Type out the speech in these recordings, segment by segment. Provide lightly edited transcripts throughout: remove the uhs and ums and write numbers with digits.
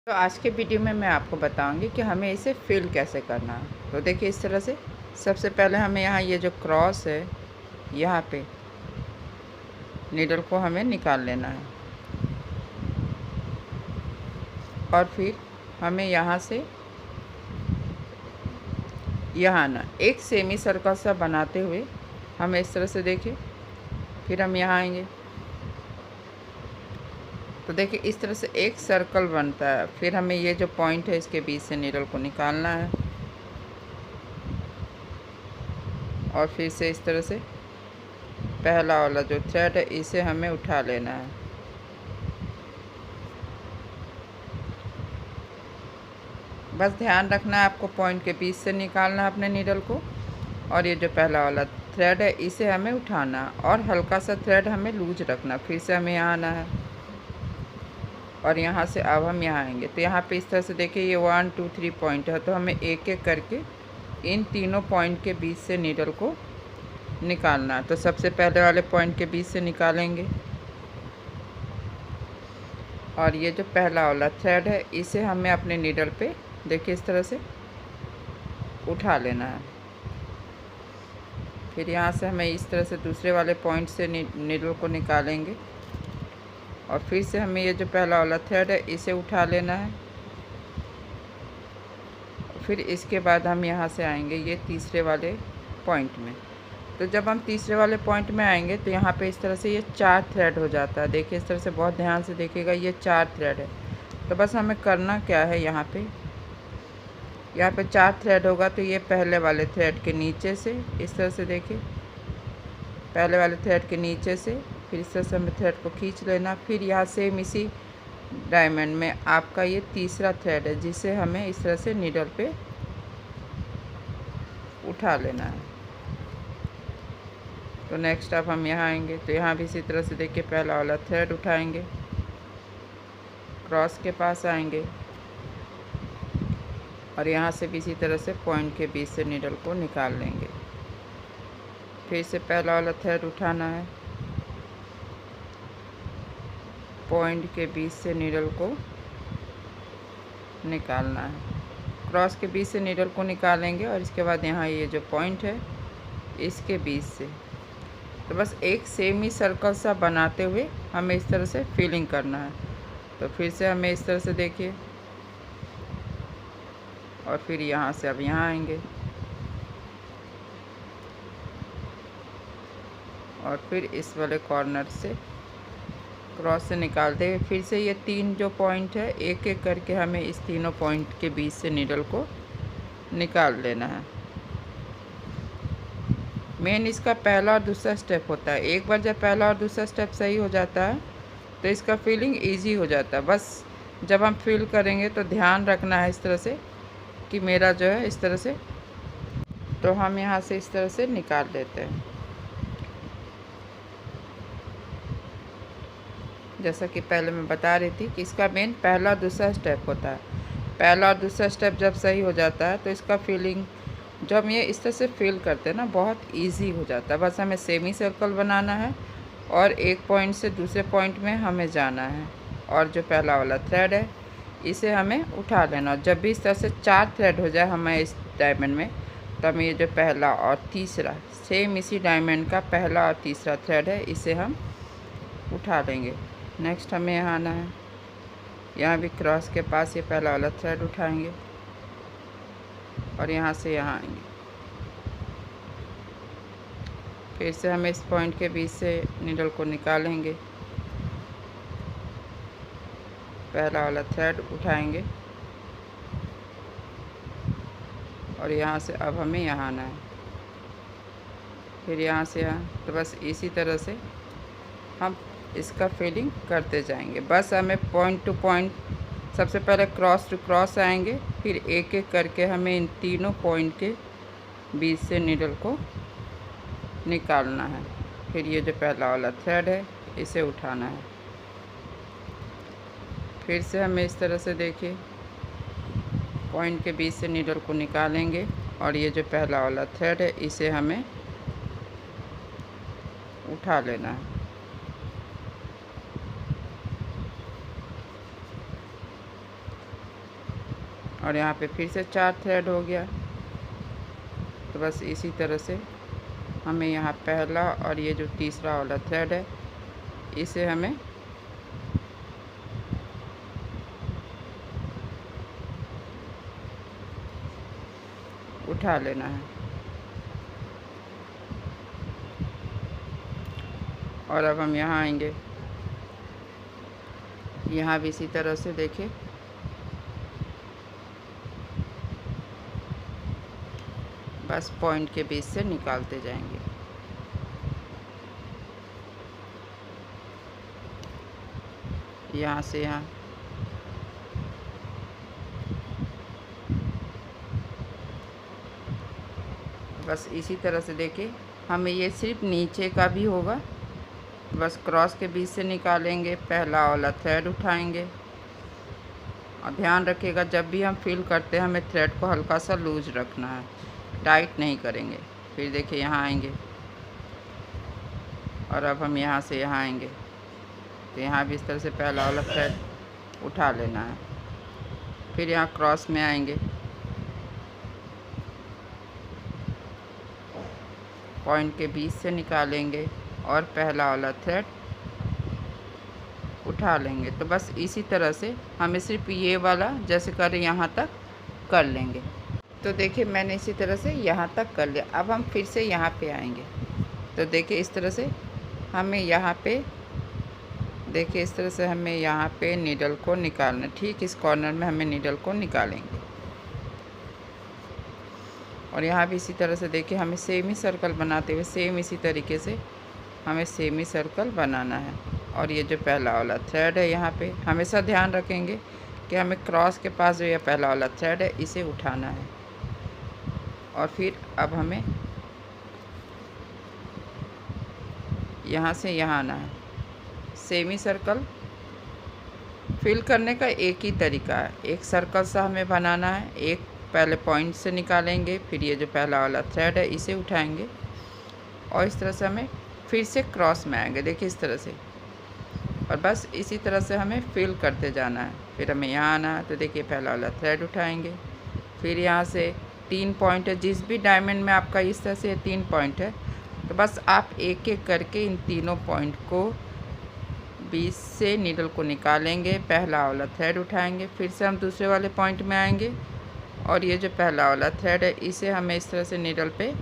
तो आज के वीडियो में मैं आपको बताऊंगी कि हमें इसे फिल कैसे करना है। तो देखिए इस तरह से सबसे पहले हमें यहाँ ये जो क्रॉस है यहाँ पे नीडल को हमें निकाल लेना है और फिर हमें यहाँ से यहाँ ना एक सेमी सर्कल सा बनाते हुए हमें इस तरह से देखिए फिर हम यहाँ आएंगे तो देखिए इस तरह से एक सर्कल बनता है। फिर हमें ये जो पॉइंट है इसके बीच से नीडल को निकालना है और फिर से इस तरह से पहला वाला जो थ्रेड है इसे हमें उठा लेना है। बस ध्यान रखना है आपको पॉइंट के बीच से निकालना है अपने नीडल को और ये जो पहला वाला थ्रेड है इसे हमें उठाना और हल्का सा थ्रेड हमें लूज रखना। फिर से हमें यहाँ आना है और यहाँ से अब हम यहाँ आएंगे तो यहाँ पे इस तरह से देखिए ये 1 2 3 पॉइंट है तो हमें एक एक करके इन तीनों पॉइंट के बीच से नीडल को निकालना है। तो सबसे पहले वाले पॉइंट के बीच से निकालेंगे और ये जो पहला वाला थ्रेड है इसे हमें अपने नीडल पे देखिए इस तरह से उठा लेना है। फिर यहाँ से हमें इस तरह से दूसरे वाले पॉइंट से नीडल को निकालेंगे और फिर से हमें ये जो पहला वाला थ्रेड है इसे उठा लेना है। फिर इसके बाद हम यहाँ से आएंगे ये तीसरे वाले पॉइंट में। तो जब हम तीसरे वाले पॉइंट में आएंगे तो यहाँ पे इस तरह से ये 4 थ्रेड हो जाता है। देखिए इस तरह से बहुत ध्यान से देखिएगा ये 4 थ्रेड है। तो बस हमें करना क्या है यहाँ पे 4 थ्रेड होगा तो ये पहले वाले थ्रेड के नीचे से इस तरह से देखिए पहले वाले थ्रेड के नीचे से फिर इस तरह से हमें थ्रेड को खींच लेना। फिर यहाँ सेम इसी डायमंड में आपका ये तीसरा थ्रेड है जिसे हमें इस तरह से नीडल पे उठा लेना है। तो नेक्स्ट अब हम यहाँ आएंगे तो यहाँ भी इसी तरह से देखिए पहला वाला थ्रेड उठाएंगे, क्रॉस के पास आएंगे और यहाँ से भी इसी तरह से पॉइंट के बीच से नीडल को निकाल लेंगे। फिर से पहला वाला थ्रेड उठाना है, पॉइंट के बीच से नीडल को निकालना है, क्रॉस के बीच से नीडल को निकालेंगे और इसके बाद यहाँ ये जो पॉइंट है इसके बीच से। तो बस एक सेमी सर्कल सा बनाते हुए हमें इस तरह से फिलिंग करना है। तो फिर से हमें इस तरह से देखिए और फिर यहाँ से अब यहाँ आएंगे और फिर इस वाले कॉर्नर से क्रॉस से निकालते हुए फिर से ये 3 जो पॉइंट है एक एक करके हमें इस तीनों पॉइंट के बीच से नीडल को निकाल लेना है। मेन इसका पहला और दूसरा स्टेप होता है। एक बार जब पहला और दूसरा स्टेप सही हो जाता है तो इसका फिलिंग इजी हो जाता है। बस जब हम फिल करेंगे तो ध्यान रखना है इस तरह से कि मेरा जो है इस तरह से, तो हम यहाँ से इस तरह से निकाल लेते हैं। जैसा कि पहले मैं बता रही थी कि इसका मेन पहला दूसरा स्टेप होता है। पहला और दूसरा स्टेप जब सही हो जाता है तो इसका फिलिंग जब हम ये इस तरह से फिल करते हैं ना बहुत इजी हो जाता है। बस हमें सेमी सर्कल बनाना है और एक पॉइंट से दूसरे पॉइंट में हमें जाना है और जो पहला वाला थ्रेड है इसे हमें उठा लेना। और जब भी इस तरह से 4 थ्रेड हो जाए हमें इस डायमंड में तो हमें ये जो पहला और तीसरा सेम इसी डायमंड का पहला और तीसरा थ्रेड है इसे हम उठा लेंगे। नेक्स्ट हमें यहाँ आना है, यहाँ भी क्रॉस के पास ये पहला वाला थ्रेड उठाएंगे और यहाँ से यहाँ आएंगे। फिर से हमें इस पॉइंट के बीच से नीडल को निकालेंगे, पहला वाला थ्रेड उठाएंगे और यहाँ से अब हमें यहाँ आना है, फिर यहाँ से यहाँ। तो बस इसी तरह से हम इसका फिलिंग करते जाएंगे। बस हमें पॉइंट टू पॉइंट सबसे पहले क्रॉस टू क्रॉस आएंगे, फिर एक एक करके हमें इन तीनों पॉइंट के बीच से नीडल को निकालना है। फिर ये जो पहला वाला थ्रेड है इसे उठाना है। फिर से हमें इस तरह से देखिए पॉइंट के बीच से नीडल को निकालेंगे और ये जो पहला वाला थ्रेड है इसे हमें उठा लेना है। और यहाँ पे फिर से 4 थ्रेड हो गया। तो बस इसी तरह से हमें यहाँ पहला और ये जो तीसरा वाला थ्रेड है इसे हमें उठा लेना है। और अब हम यहाँ आएंगे, यहाँ भी इसी तरह से देखिए बस पॉइंट के बीच से निकालते जाएंगे। यहाँ से यहाँ बस इसी तरह से देखिए हमें ये सिर्फ नीचे का भी होगा, बस क्रॉस के बीच से निकालेंगे, पहला वाला थ्रेड उठाएंगे। और ध्यान रखिएगा जब भी हम फिल करते हैं हमें थ्रेड को हल्का सा लूज रखना है, टाइट नहीं करेंगे। फिर देखिए यहाँ आएंगे और अब हम यहाँ से यहाँ आएंगे तो यहाँ भी इस तरह से पहला वाला थ्रेड उठा लेना है। फिर यहाँ क्रॉस में आएंगे, पॉइंट के बीच से निकालेंगे और पहला वाला थ्रेड उठा लेंगे। तो बस इसी तरह से हमें सिर्फ ये वाला जैसे कर यहाँ तक कर लेंगे। तो देखिए मैंने इसी तरह से यहाँ तक कर लिया। अब हम फिर से यहाँ पे आएंगे तो देखिए इस तरह से हमें यहाँ पे देखिए इस तरह से हमें यहाँ पे नीडल को निकालना, ठीक इस कॉर्नर में हमें नीडल को निकालेंगे। और यहाँ भी इसी तरह से देखिए हमें सेमी सर्कल बनाते हुए सेम इसी तरीके से हमें सेमी सर्कल बनाना है। और ये जो पहला वाला थ्रेड है यहाँ पे हमेशा ध्यान रखेंगे कि हमें क्रॉस के पास जो ये पहला वाला थ्रेड है इसे उठाना है। और फिर अब हमें यहाँ से यहाँ आना है। सेमी सर्कल फिल करने का एक ही तरीका है, एक सर्कल सा हमें बनाना है। एक पहले पॉइंट से निकालेंगे, फिर ये जो पहला वाला थ्रेड है इसे उठाएंगे और इस तरह से हमें फिर से क्रॉस में आएंगे, देखिए इस तरह से। और बस इसी तरह से हमें फिल करते जाना है। फिर हमें यहाँ आना है तो देखिए पहला वाला थ्रेड उठाएंगे, फिर यहाँ से 3 पॉइंट है, जिस भी डायमंड में आपका इस तरह से 3 पॉइंट है तो बस आप एक एक करके इन तीनों पॉइंट को बीच से नीडल को निकालेंगे, पहला वाला थ्रेड उठाएंगे, फिर से हम दूसरे वाले पॉइंट में आएंगे और ये जो पहला वाला थ्रेड है इसे हमें इस तरह से नीडल पे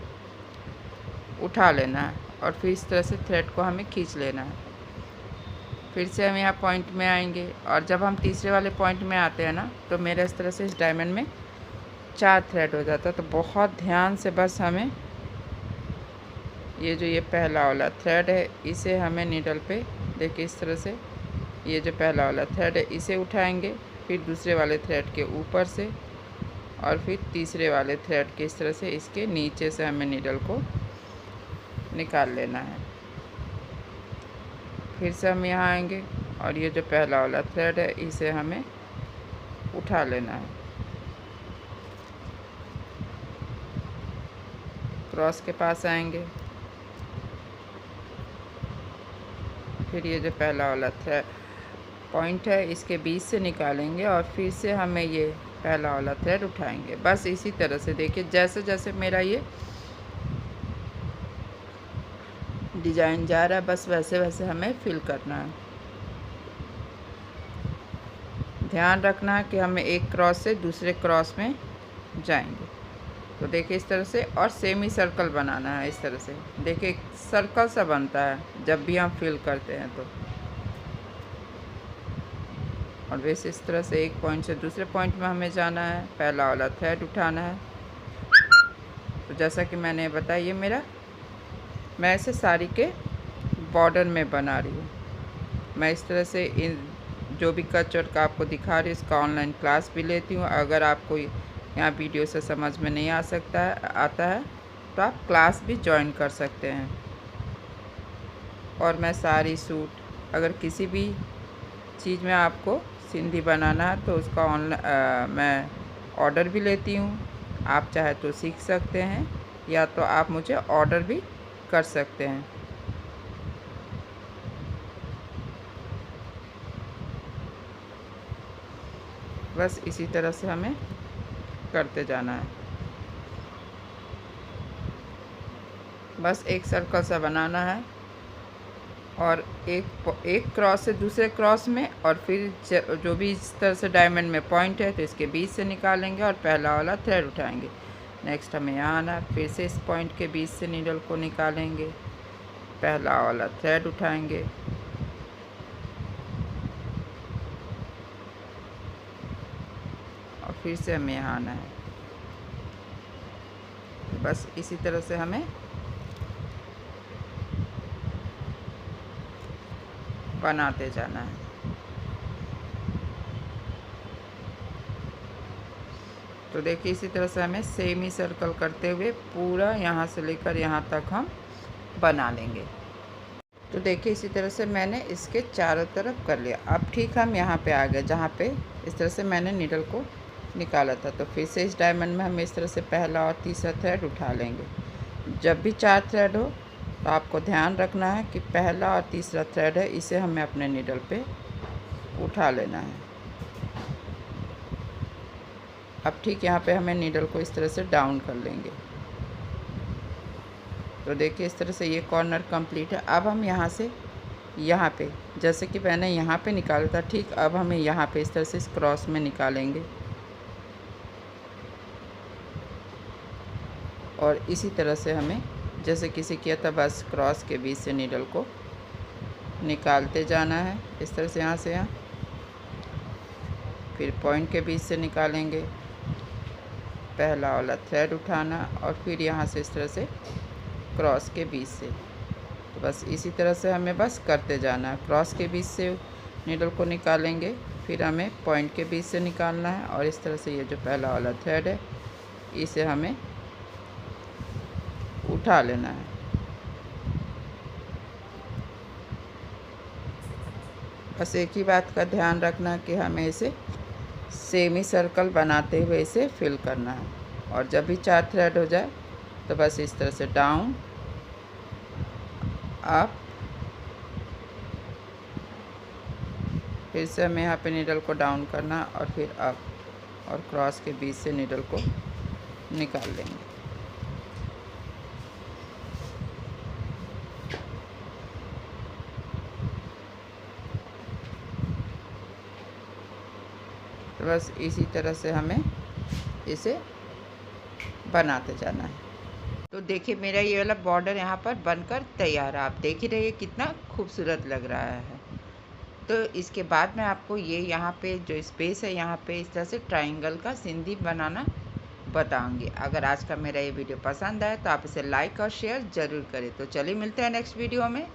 उठा लेना है और फिर इस तरह से थ्रेड को हमें खींच लेना है। फिर से हम यहाँ पॉइंट में आएंगे और जब हम तीसरे वाले पॉइंट में आते हैं ना तो मेरा इस तरह से इस डायमंड में 4 थ्रेड हो जाता है। तो बहुत ध्यान से बस हमें ये जो ये पहला वाला थ्रेड है इसे हमें नीडल पे देखिए इस तरह से ये जो पहला वाला थ्रेड है इसे उठाएंगे, फिर दूसरे वाले थ्रेड के ऊपर से और फिर तीसरे वाले थ्रेड के इस तरह से इसके नीचे से हमें नीडल को निकाल लेना है। फिर से हम यहाँ आएंगे और ये जो पहला वाला थ्रेड है इसे हमें उठा लेना है, क्रॉस के पास आएंगे, फिर ये जो पहला वाला थ्रेड पॉइंट है इसके बीच से निकालेंगे और फिर से हमें ये पहला वाला थ्रेड उठाएंगे। बस इसी तरह से देखिए जैसे जैसे मेरा ये डिज़ाइन जा रहा है बस वैसे वैसे हमें फिल करना है। ध्यान रखना है कि हमें एक क्रॉस से दूसरे क्रॉस में जाएंगे। तो देखिए इस तरह से और सेमी सर्कल बनाना है, इस तरह से देखिए सर्कल सा बनता है जब भी हम फिल करते हैं तो। और वैसे इस तरह से एक पॉइंट से दूसरे पॉइंट में हमें जाना है, पहला वाला थ्रेड उठाना है। तो जैसा कि मैंने बताया ये मैं इसे साड़ी के बॉर्डर में बना रही हूँ। मैं इस तरह से इन जो भी कट और का आपको दिखा रही हूँ इसका ऑनलाइन क्लास भी लेती हूँ। अगर आपको यहाँ वीडियो से समझ में नहीं आता है तो आप क्लास भी ज्वाइन कर सकते हैं। और मैं साड़ी सूट अगर किसी भी चीज़ में आपको सिंधी बनाना है तो उसका मैं ऑर्डर भी लेती हूँ। आप चाहे तो सीख सकते हैं या तो आप मुझे ऑर्डर भी कर सकते हैं। बस इसी तरह से हमें करते जाना है। बस एक सर्कल सा बनाना है और एक क्रॉस से दूसरे क्रॉस में, और फिर जो भी इस तरह से डायमंड में पॉइंट है तो इसके बीच से निकालेंगे और पहला वाला थ्रेड उठाएंगे। नेक्स्ट हमें यहाँ आना, फिर से इस पॉइंट के बीच से नीडल को निकालेंगे, पहला वाला थ्रेड उठाएंगे और फिर से हमें यहाँ आना है। बस इसी तरह से हमें बनाते जाना है। तो देखिए इसी तरह से हमें सेमी सर्कल करते हुए पूरा यहाँ से लेकर यहाँ तक हम बना लेंगे। तो देखिए इसी तरह से मैंने इसके चारों तरफ कर लिया। अब ठीक हम यहाँ पे आ गए जहाँ पे इस तरह से मैंने नीडल को निकाला था। तो फिर से इस डायमंड में हम इस तरह से पहला और तीसरा थ्रेड उठा लेंगे। जब भी 4 थ्रेड हो तो आपको ध्यान रखना है कि पहला और तीसरा थ्रेड है, इसे हमें अपने नीडल पे उठा लेना है। अब ठीक यहाँ पे हमें नीडल को इस तरह से डाउन कर लेंगे। तो देखिए इस तरह से ये कॉर्नर कंप्लीट है। अब हम यहाँ से यहाँ पे, जैसे कि मैंने यहाँ पे निकाला था, ठीक अब हमें यहाँ पे इस तरह से इस क्रॉस में निकालेंगे और इसी तरह से हमें जैसे किसी किया था बस क्रॉस के बीच से नीडल को निकालते जाना है इस तरह से, यहाँ से यहाँ, फिर पॉइंट के बीच से निकालेंगे, पहला वाला थ्रेड उठाना और फिर यहाँ से इस तरह से क्रॉस के बीच से। तो बस इसी तरह से हमें बस करते जाना है। क्रॉस के बीच से नीडल को निकालेंगे, फिर हमें पॉइंट के बीच से निकालना है और इस तरह से ये जो पहला वाला थ्रेड है इसे हमें उठा लेना है। बस एक ही बात का ध्यान रखना कि हमें इसे सेमी सर्कल बनाते हुए इसे फिल करना है। और जब भी 4 थ्रेड हो जाए तो बस इस तरह से डाउन, अप, फिर से हमें यहाँ पे नीडल को डाउन करना और फिर अप, और क्रॉस के बीच से नीडल को निकाल लेंगे। तो बस इसी तरह से हमें इसे बनाते जाना है। तो देखिए मेरा ये वाला बॉर्डर यहाँ पर बनकर तैयार है। आप देख ही रहिए कितना खूबसूरत लग रहा है। तो इसके बाद मैं आपको ये यहाँ पे जो स्पेस है यहाँ पे इस तरह से ट्रायंगल का सिंधी बनाना बताऊंगी। अगर आज का मेरा ये वीडियो पसंद आए तो आप इसे लाइक और शेयर ज़रूर करें। तो चलिए मिलते हैं नेक्स्ट वीडियो में।